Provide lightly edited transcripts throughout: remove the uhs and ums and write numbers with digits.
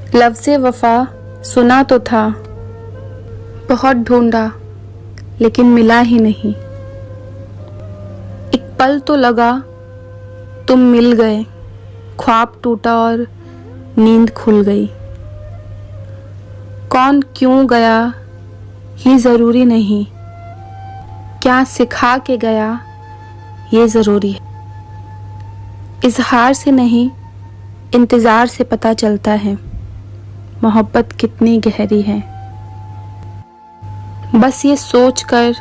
लफ्ज़े वफ़ा सुना तो था, बहुत ढूंढा लेकिन मिला ही नहीं। एक पल तो लगा तुम मिल गए, ख्वाब टूटा और नींद खुल गई। कौन क्यों गया ये ज़रूरी नहीं, क्या सिखा के गया ये ज़रूरी है। इज़हार से नहीं इंतज़ार से पता चलता है मोहब्बत कितनी गहरी है। बस ये सोच कर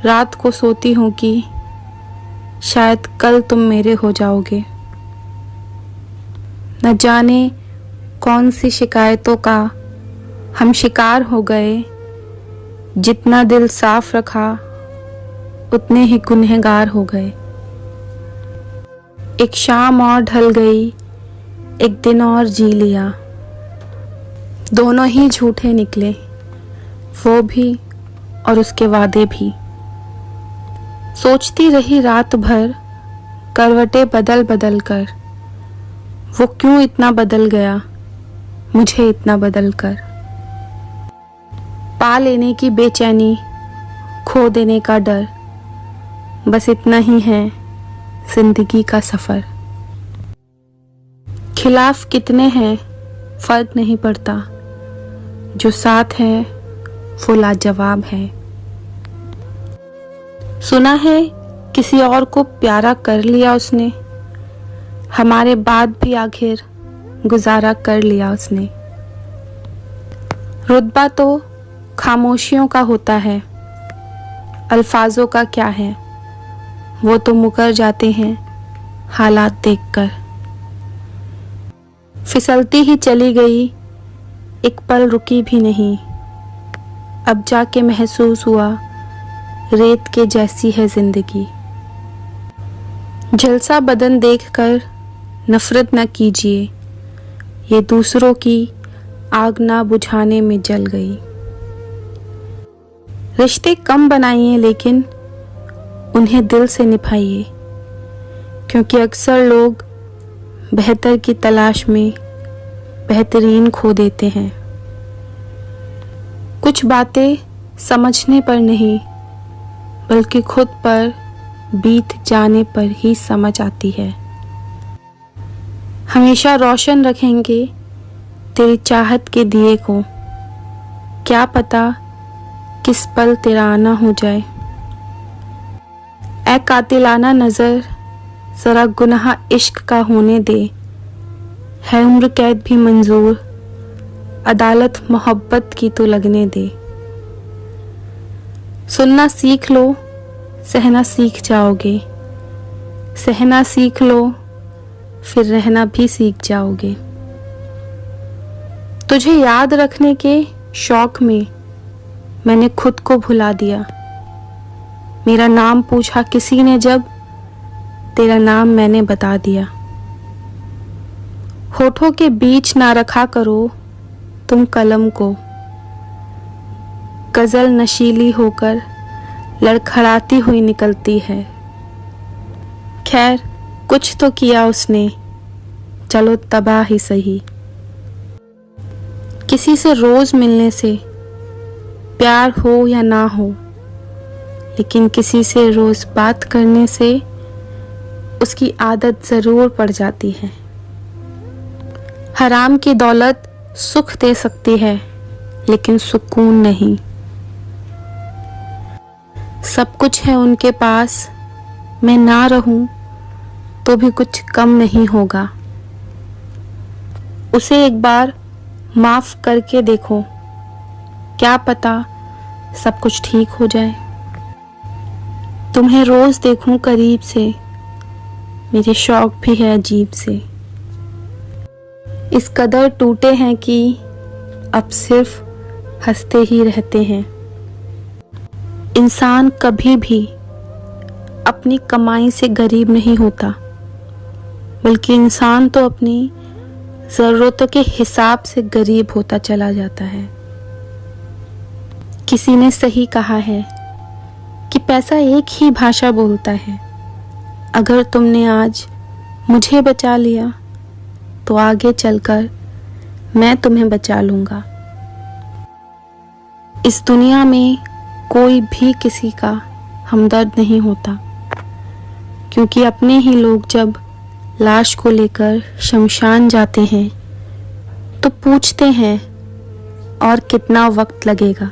रात को सोती हूँ कि शायद कल तुम मेरे हो जाओगे। न जाने कौन सी शिकायतों का हम शिकार हो गए, जितना दिल साफ रखा उतने ही गुनहगार हो गए। एक शाम और ढल गई, एक दिन और जी लिया, दोनों ही झूठे निकले, वो भी और उसके वादे भी। सोचती रही रात भर करवटें बदल बदल कर, वो क्यों इतना बदल गया मुझे इतना बदल कर। पा लेने की बेचैनी, खो देने का डर, बस इतना ही है जिंदगी का सफर। खिलाफ कितने हैं फर्क नहीं पड़ता, जो साथ है वो लाजवाब है। सुना है किसी और को प्यारा कर लिया उसने, हमारे बाद भी आखिर गुजारा कर लिया उसने। रुतबा तो खामोशियों का होता है, अल्फाजों का क्या है, वो तो मुकर जाते हैं हालात देखकर। फिसलती ही चली गई, एक पल रुकी भी नहीं, अब जाके महसूस हुआ रेत के जैसी है जिंदगी। जलसा बदन देखकर नफरत न कीजिए, ये दूसरों की आग ना बुझाने में जल गई। रिश्ते कम बनाइए लेकिन उन्हें दिल से निभाइए, क्योंकि अक्सर लोग बेहतर की तलाश में बेहतरीन खो देते हैं। कुछ बातें समझने पर नहीं बल्कि खुद पर बीत जाने पर ही समझ आती है। हमेशा रोशन रखेंगे तेरी चाहत के दिए को, क्या पता किस पल तेरा आना हो जाए। ऐ कातिलाना नजर जरा गुनाह इश्क का होने दे, है उम्र कैद भी मंजूर, अदालत मोहब्बत की तो लगने दे। सुनना सीख लो सहना सीख जाओगे, सहना सीख लो फिर रहना भी सीख जाओगे। तुझे याद रखने के शौक में मैंने खुद को भुला दिया, मेरा नाम पूछा किसी ने जब तेरा नाम मैंने बता दिया। होठों के बीच ना रखा करो तुम कलम को, गजल नशीली होकर लड़खड़ाती हुई निकलती है। खैर कुछ तो किया उसने, चलो तबाह ही सही। किसी से रोज मिलने से प्यार हो या ना हो, लेकिन किसी से रोज बात करने से उसकी आदत जरूर पड़ जाती है। हराम की दौलत सुख दे सकती है लेकिन सुकून नहीं। सब कुछ है उनके पास, मैं ना रहूं तो भी कुछ कम नहीं होगा। उसे एक बार माफ करके देखो, क्या पता सब कुछ ठीक हो जाए। तुम्हें रोज देखूं करीब से, मेरे शौक भी है अजीब से। इस कदर टूटे हैं कि अब सिर्फ हंसते ही रहते हैं। इंसान कभी भी अपनी कमाई से गरीब नहीं होता, बल्कि इंसान तो अपनी ज़रूरतों के हिसाब से गरीब होता चला जाता है। किसी ने सही कहा है कि पैसा एक ही भाषा बोलता है। अगर तुमने आज मुझे बचा लिया तो आगे चलकर मैं तुम्हें बचा लूँगा। इस दुनिया में कोई भी किसी का हमदर्द नहीं होता, क्योंकि अपने ही लोग जब लाश को लेकर शमशान जाते हैं तो पूछते हैं और कितना वक्त लगेगा।